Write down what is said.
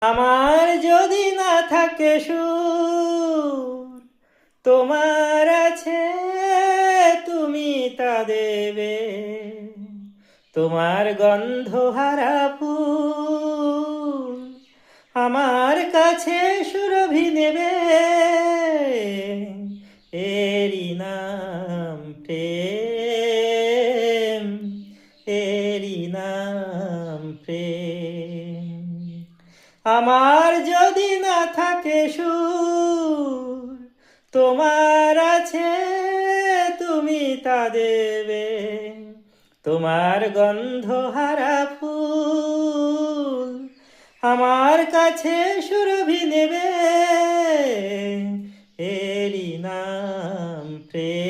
আমার যদি না থাকে সুর, তোমার আছে তুমি তা দেবে। তোমার গন্ধহারা ফুল আমার কাছে সুরভি নেবে। এরি নাম প্রেম, এরি নাম প্রেম। আমার যদি না থাকে সুর, তোমার আছে তুমি তা দেবে। তোমার গন্ধহারা ফুল আমার কাছে সুরভি নেবে। এরি নাম প্রেম।